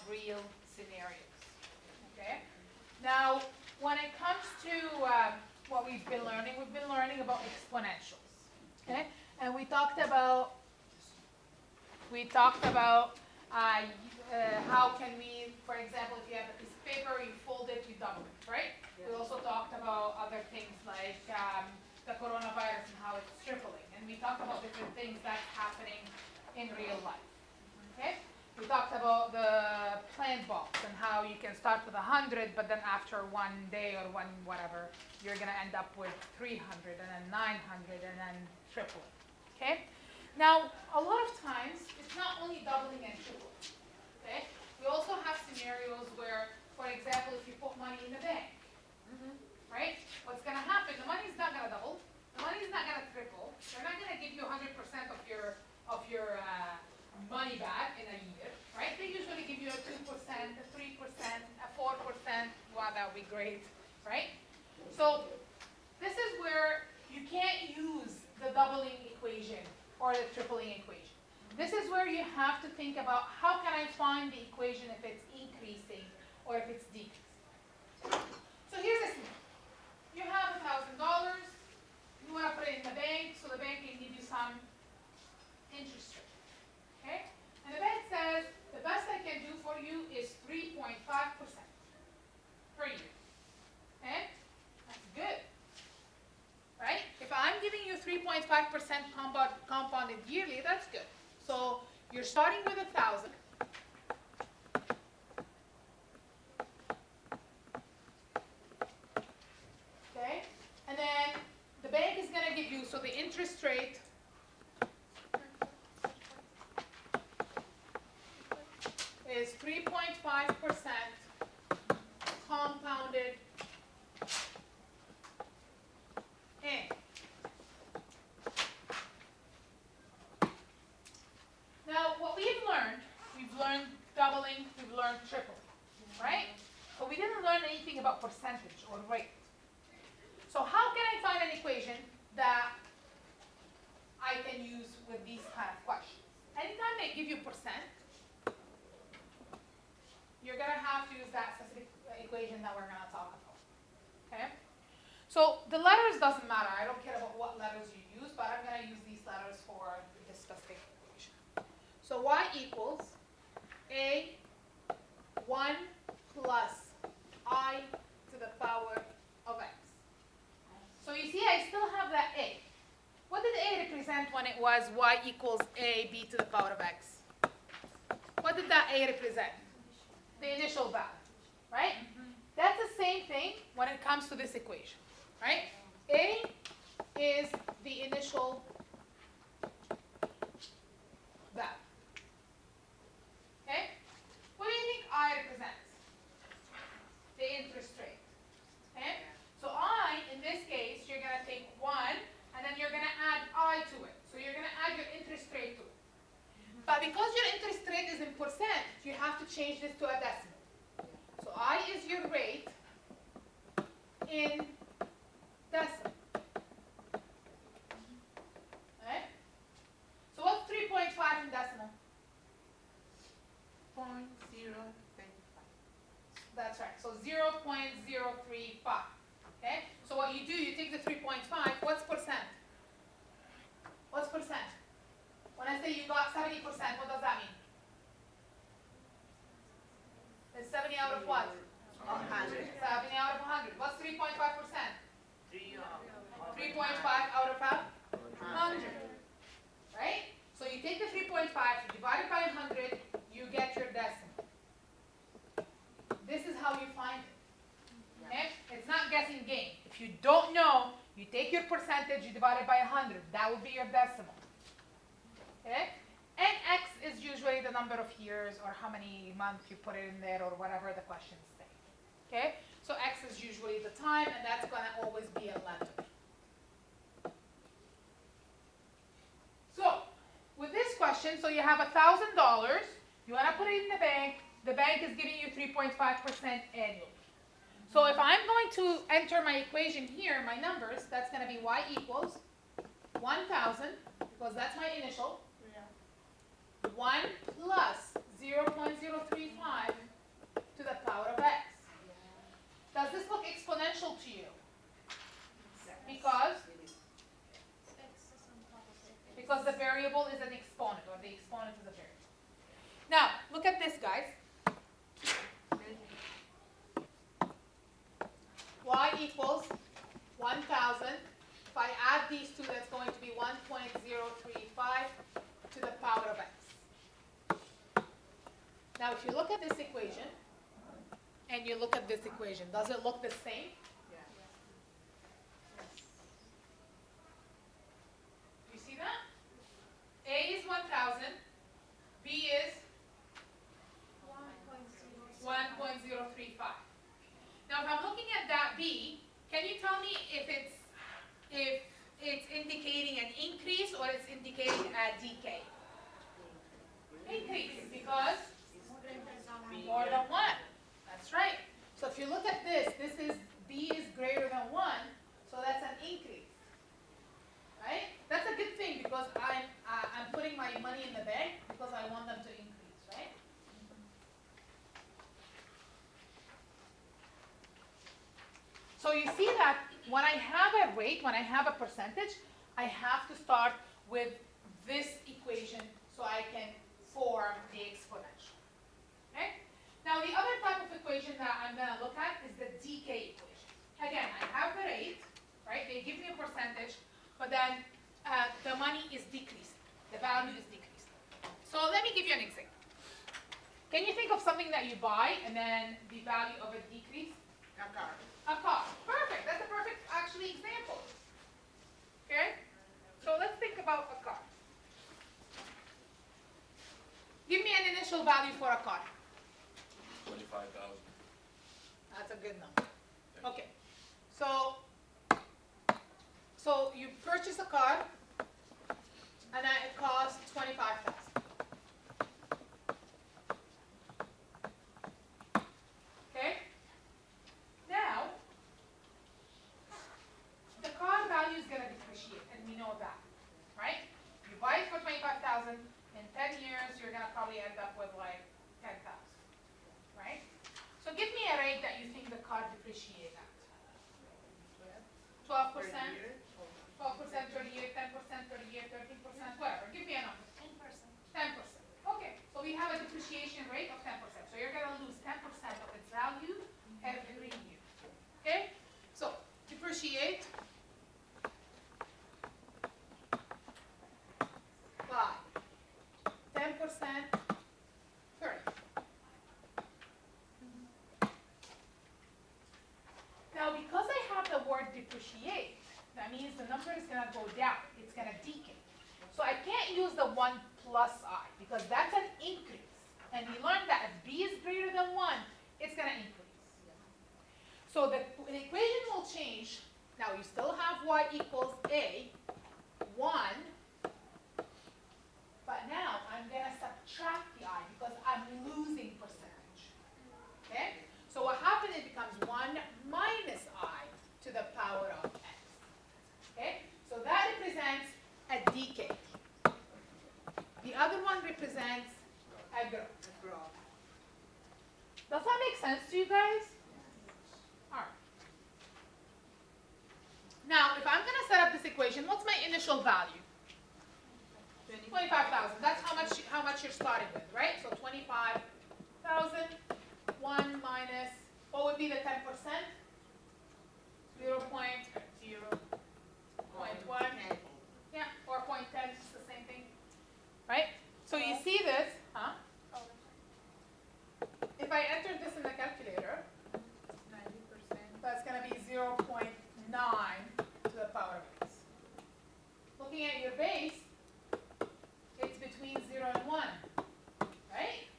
real scenarios. Okay? Now, when it comes to what we've been learning about exponentials. Okay? And we talked about how can we, for example, if you have a piece of paper, you fold it, you double it, right? Yeah. We also talked about other things like the coronavirus and how it's tripling. And we talked about different things that's happening in real life. Okay? We talked about the plant box and how you can start with 100, but then after one day or one whatever, you're going to end up with 300 and then 900 and then triple it. Okay? Now, a lot of times, it's not only doubling and tripling. Okay? We also have scenarios where, for example, if you put money in the bank, right? What's going to happen? The money's not going to double. The money's not going to triple. They're not going to give you 100% of your money back in a year, right? They usually give you a 2%, a 3%, a 4%. Wow, that would be great, right? So this is where you can't use the doubling equation or the tripling equation. This is where you have to think about how can I find the equation if it's increasing or if it's decreasing. So here's a scenario. You have $1,000. You want to put it in the bank, so the bank can give you some interest rate. Okay? And the bank says the best I can do for you is 3.5% per year. Okay? That's good. Right? If I'm giving you 3.5% compounded yearly, that's good. So you're starting with 1,000. Okay? And then the bank is going to give you, so the interest rate is 3.5% compounded in. Now, what we've learned doubling, we've learned tripling, right? But we didn't learn anything about percentage or rate. So how can I find an equation that I can use with these kind of questions? Anytime they give you percent, you're going to have to use that specific equation that we're going to talk about. Okay? So the letters doesn't matter. I don't care about what letters you use, but I'm going to use these letters for this specific equation. So y equals a1 plus I to the power of x. So you see, I still have that a. What did a represent when it was y equals ab to the power of x? What did that a represent? The initial value, right? That's the same thing when it comes to this equation, right? A is the initial value. Okay? What do you think I represents? The interest rate. Okay? So I, in this case, you're going to take 1, and then you're going to add I to it. So you're going to add your interest rate to it. But because your interest rate is in percent, you have to change this to a decimal. So I is your rate in decimal. Right? So what's 3.5 in decimal? 0.035. That's right. So 0.035. Okay? So what you do, you take the 3.5. What's percent? What's percent? When I say you got 70%, what does that mean? It's 70 out of what? 100. 70 out of 100. What's 3.5%? 3.5 out of 100. Right? So you take the 3.5, you divide it by 100, you get your decimal. This is how you find it. Okay? It's not guessing game. If you don't know, you take your percentage, you divide it by 100. That will be your decimal. Okay? And x is usually the number of years or how many months you put it in there or whatever the questions say. Okay? So x is usually the time, and that's going to always be a letter. So, with this question, so you have $1,000. You want to put it in the bank. The bank is giving you 3.5% annually. So if I'm going to enter my equation here, my numbers, that's going to be y equals 1,000, because that's my initial. 1 plus 0.035 to the power of x. Does this look exponential to you? Because the variable is an exponent, or the exponent is a variable. Now, look at this, guys. Y equals 1,000. If I add these two, that's going to be 1.035 to the power of x. Now, if you look at this equation, and you look at this equation, does it look the same? You see that? A is 1,000, B is 1.035. Now, if I'm looking at that B, can you tell me if it's indicating an increase or it's indicating a decay? Increase, because more than 1. That's right. So if you look at this, B is greater than 1, so that's an increase. Right? That's a good thing because I'm putting my money in the bank because I want them to increase, right? So you see that when I have a rate, when I have a percentage, I have to start with this equation so I can form the exponential. Okay? Now the other type of equation that I'm going to look at is the decay equation. Again, I have the rate, right? They give me a percentage, but then the money is decreasing. The value is decreasing. So let me give you an example. Can you think of something that you buy and then the value of it decrease? A car. A car. Perfect. That's a perfect, actually, example. Okay? So let's think about a car. Give me an initial value for a car. 25,000. That's a good number. Okay. So you purchase a car, and then it costs 25,000. Okay? Now, the car value is going to depreciate, and we know that, right? You buy it for 25,000. In 10 years, you're going to probably end up with like 10,000, right? So give me a rate that you think the car depreciate at. 12%, 12% per year, 10% per year, 13%, whatever. Give me a number. 10%. 10%. Okay, so we have a depreciation rate of 10%. So you're going to lose 10% of its value every year. Okay? So depreciate by 10% per year. Now, because I have the word depreciate, that means the number is going to go down. It's going to decay. So I can't use the 1 plus I because that's an increase. And we learned that if B is greater than 1, it's going to increase. So the equation will change. Now, you still have Y equals A, 1. But now I'm going to subtract the I because I'm losing percentage. Okay? So what happens, it becomes 1 minus I to the power of x. Okay? So that represents a decay. The other one represents a growth. Does that make sense to you guys? All right. Now, if I'm going to set up this equation, what's my initial value? 25,000. That's how much you're starting with, right? So 25,000, 1 minus, what would be the 10%? 0.1. Yeah, or 0.10, it's the same thing. Right? So you see this, huh? If I enter this in the calculator, 90%. that's going to be 0.9 to the power of x. Looking at your base, it's between 0 and 1, right?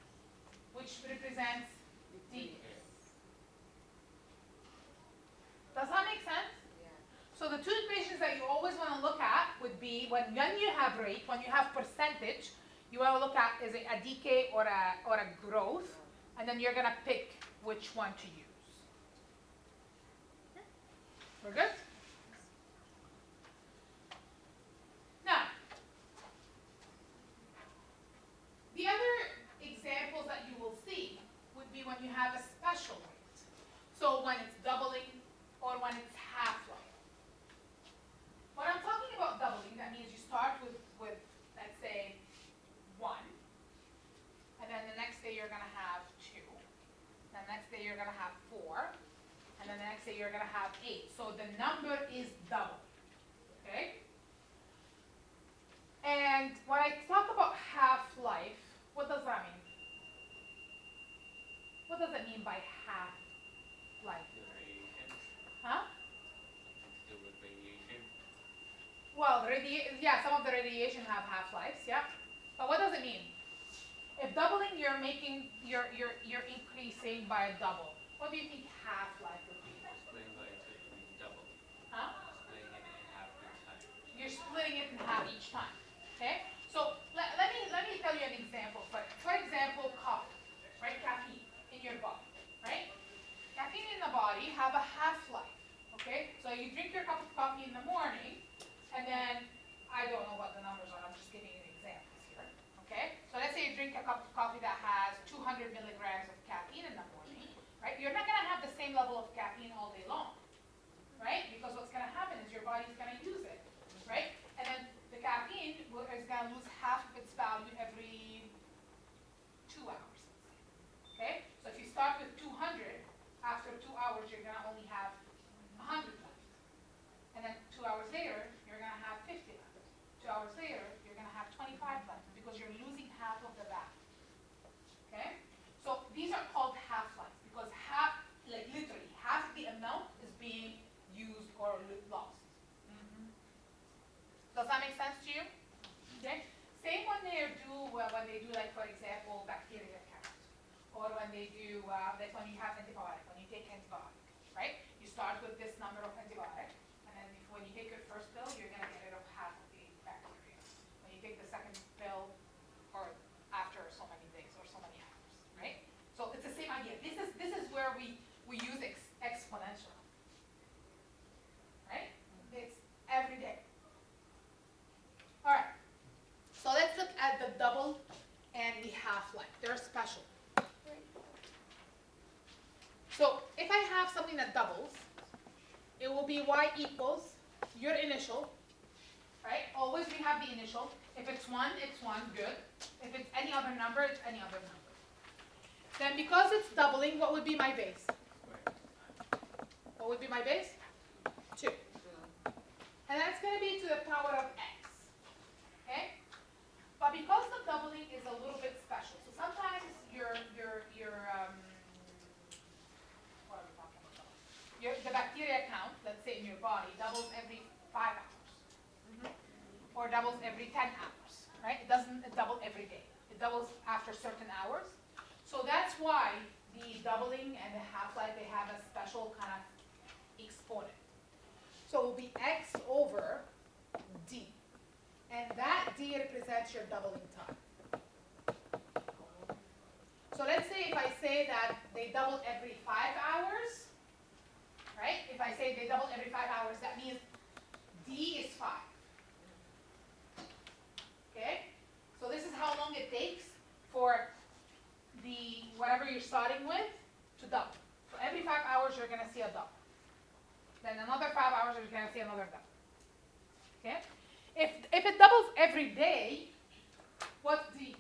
Which represents decay. Does that make sense? Yeah. So the two equations that you always want to look at would be when you have rate, when you have percentage, you want to look at is it a decay or a growth, and then you're going to pick which one to use. We're good? Now, the other examples you're gonna have 8. So the number is double, okay? And when I talk about half-life, what does that mean? What does it mean by half-life? The radiation, Huh? to do with radiation. Well, yeah, some of the radiation have half-lives, yeah. But what does it mean? If doubling, you're increasing by a double. What do you think half-life would be? Splitting by double. Huh? Splitting it in half each time. You're splitting it in half each time. Okay? So let me tell you an example. For example, coffee, right? Caffeine in your body, right? Caffeine in the body have a half-life. Okay? So you drink your cup of coffee in the morning, and then I don't know what the numbers are. I'm just giving you examples here. Okay? So let's say you drink a cup of coffee that has 200 milligrams of caffeine in the morning, right? You're not going to have the same level of caffeine all day long, right? Because what's going to happen is your body's going to use it, right? And then the caffeine is going to lose half of its value every 2 hours. Okay? So if you start with 200, after 2 hours you're going to only have 100 left. And then 2 hours later, you're going to have 50 left. 2 hours later, you're going to have 25 left because you're losing half of the value. Okay? So these are called half-lives because literally, half of the amount is being used or lost. Does that make sense to you? Okay. Same when they do like, for example, bacteria count, or when they do like when you have antibiotic, when you take antibiotic, right? You start with this number of antibiotic, and then when you take your first pill, you're gonna get rid of half of the bacteria. When you take the second pill, or after so many days or so many hours, right? So it's the same idea. This is where we use exponential, right? It's every day. All right, so let's look at the double and the half-life. They're special. So if I have something that doubles, it will be y equals your initial, right? Always we have the initial. If it's 1, it's 1, good. If it's any other number, it's any other number. Then because it's doubling, what would be my base? What would be my base? 2. And that's going to be to the power of x. Okay? But because the doubling is a little bit special, so sometimes the bacteria count, let's say in your body, doubles every 5 hours, or doubles every 10 hours, right? It doesn't double every day. It doubles after certain hours. So that's why the doubling and the half-life, they have a special kind of exponent. So it will be x over d. And that d represents your doubling time. So let's say if I say that they double every 5 hours, right? If I say they double every 5 hours, that means d is 5. Okay? So this is how long it takes for the whatever you're starting with to double. So every 5 hours you're going to see a double. Then another 5 hours you're going to see another double. Okay? If it doubles every day, what's d?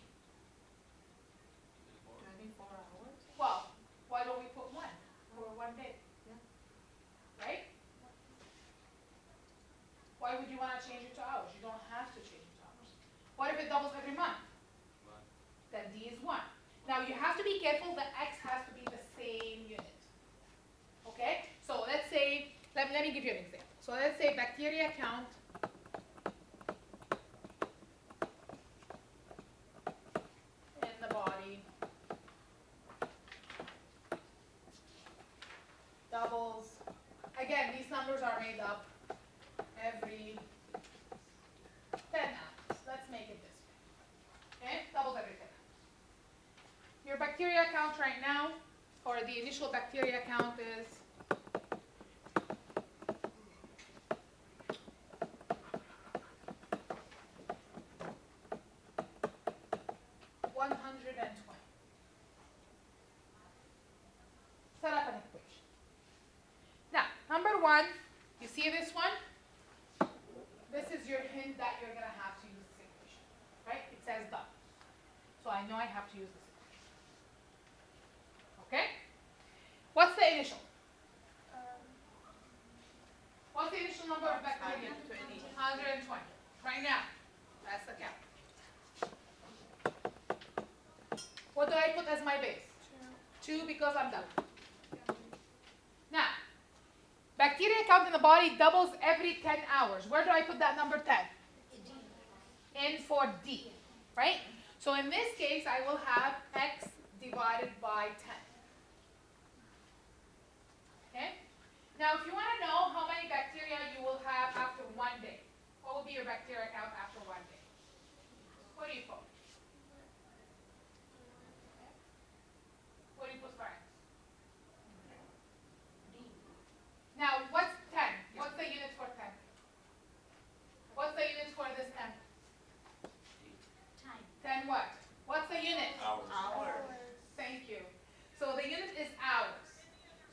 24 hours? Well, why don't we put 1 for 1 day? Yeah. Right? Why would you want to change it to hours? You don't have to change it to hours. What if it doubles every month? 1. Then d is 1. Now you have to be careful that x has to be the same unit. Okay? So let's say, let me give you an example. So let's say bacteria count in the body doubles. Again, these numbers are made up every 10 hours. Let's make it this way. Okay? Doubles every 10 hours. Your bacteria count right now, or the initial bacteria count is 120. Set up an equation. Now, number 1, you see this one? This is your hint that you're going to have to use this equation, right? It says double. So I know I have to use this equation. Okay? What's the initial? total number of bacteria? 120. Right now. That's the count. What do I put as my base? 2 because I'm done. Now, bacteria count in the body doubles every 10 hours. Where do I put that number 10? In for D, right? So in this case, I will have X divided by 10. Okay? Now, if you want to know how many bacteria you will have after 1 day, what will be your bacteria count after 1 day? What do you put? What do you put for X? Now, what's 10? What's the unit for 10? What's the unit for this 10? 10 what? What's the unit? Hours. Thank you. So the unit is hours.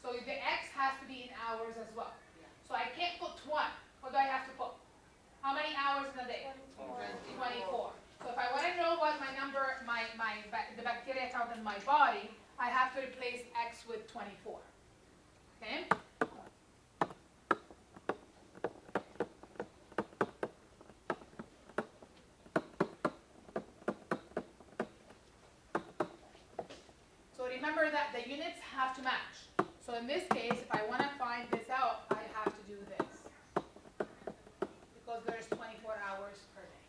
So the X has to be in hours as well. So I can't put 1. What do I have to put? How many hours in a day? 24. So if I want to know what my number, the bacteria count in my body, I have to replace X with 24. Okay? So remember that the units have to match. So in this case, if I want to find this out, I have to do this. Because there's 24 hours per day.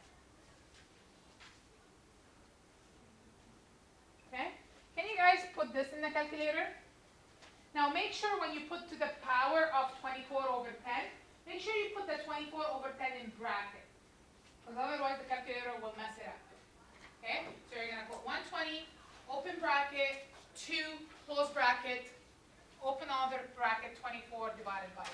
Okay? Can you guys put this in the calculator? Now make sure when you put to the power of 24 over 10, make sure you put the 24 over 10 in bracket. Because otherwise the calculator will mess it up. Okay? So you're going to put 120, open bracket, 2, close bracket, open other bracket, 24 divided by 10.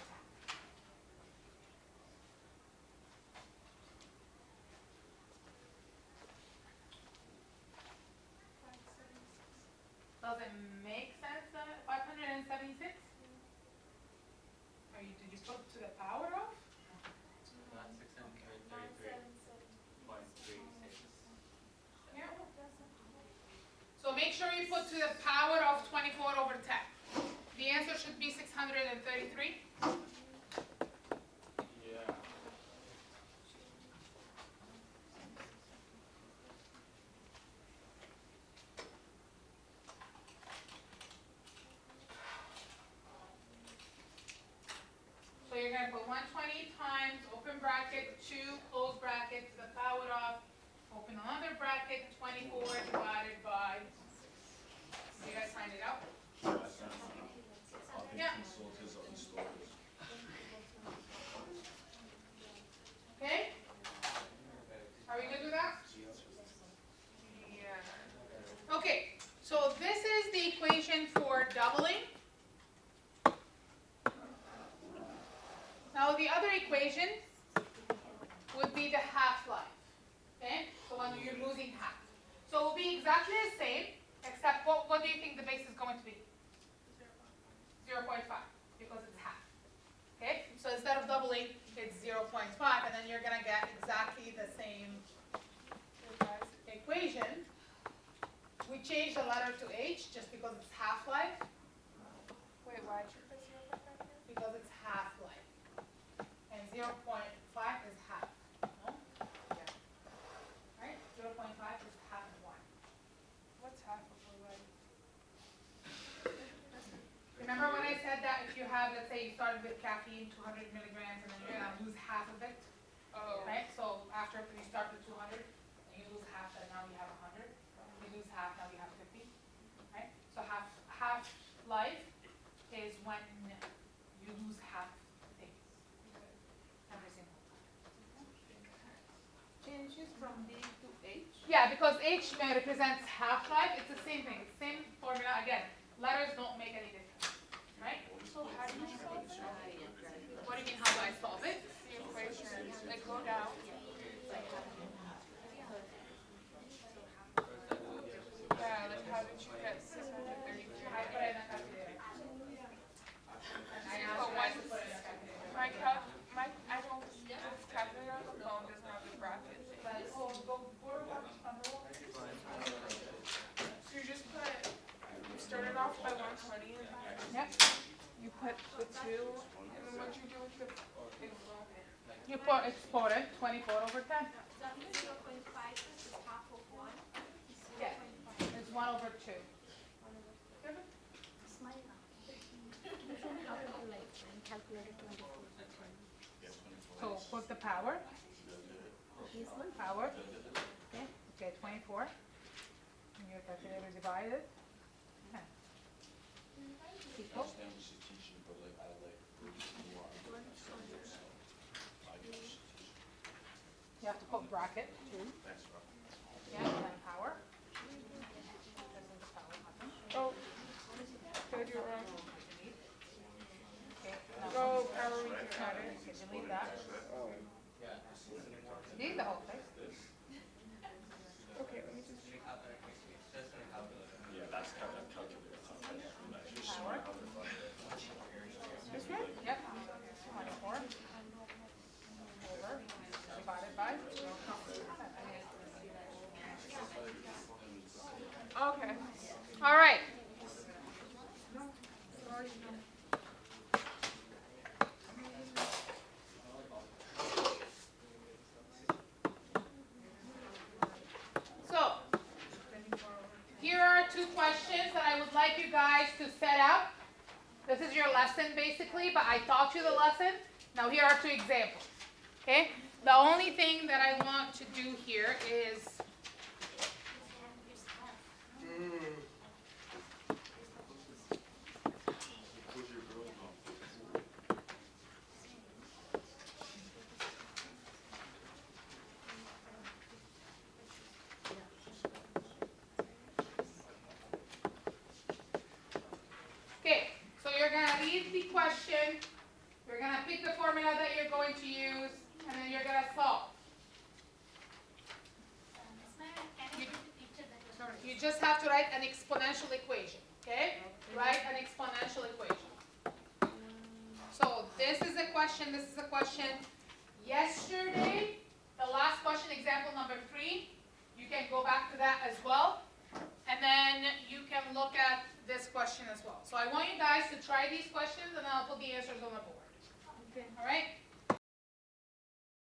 Does it make sense, 576? Did you put to the power of? 633.36. Yeah. So make sure you put to the power of 24 over 10. The answer should be 633. Yeah. So you're going to put 120 times, open bracket, 2, close bracket, to the power of, open another bracket, 24 divided by, you guys find it out? Yeah. Okay? Are we good with that? Yeah. Okay, so this is the equation for doubling. Now the other equation would be the half-life. Okay? So when you're losing half. So it will be exactly the same, except what do you think the base is going to be? 0.5, because it's half. Okay? So instead of doubling, it's 0.5, and then you're going to get exactly the same equation. We changed the letter to H just because it's half-life. Wait, why did you put 0.5 here? Because it's half-life. And 0.5 is half. No? Yeah. Right? 0.5 is half of 1. What's half of a life? Remember when I said that if you have, let's say you started with caffeine, 200 milligrams, and then you're going to lose half of it? Oh. Right? So after you start with 200, and you lose half, and now you have 100. You lose half, now you have 50. Right? So half-life is when you lose half things. Every single time. Changes from D to H? Yeah, because H represents half-life. It's the same thing. It's the same formula. Again, letters don't make any difference. Right? So how do you solve it? What do you mean, how do I solve it? The equation, like go down. Yeah, like how did you get 633? I put it in a calculator. And I asked you guys to put it in a calculator. I don't, this calculator on the phone doesn't have the brackets. So you just put, you started off by 120 and Yep. you put the 2 What you do with the exponent? You put exponent 24 over 10. 0.5 is half of 1. Yeah. It's 1 over 2. So put the power. Power. Okay, 24. And your calculator divide it. Yeah. Equal. You have to put bracket 2. Yeah, and then power. This is the power button. Oh, did I do it wrong? Okay, Oh, power we can add it. okay, delete that. Oh, Delete the whole thing. okay, let me just. Power. This one? Yep. 24. Over. Divided by. Okay. All right. So, here are 2 questions that I would like you guys to set up. This is your lesson basically, but I taught you the lesson. Now here are 2 examples. Okay? The only thing that I want to do here is okay, so you're going to read the question, you're going to pick the formula that you're going to use, and then you're going to solve. You just have to write an exponential equation, okay? Write an exponential equation. So this is a question, this is a question. Yesterday, the last question, example number 3, you can go back to that as well. And then you can look at this question as well. So I want you guys to try these questions and I'll put the answers on the board.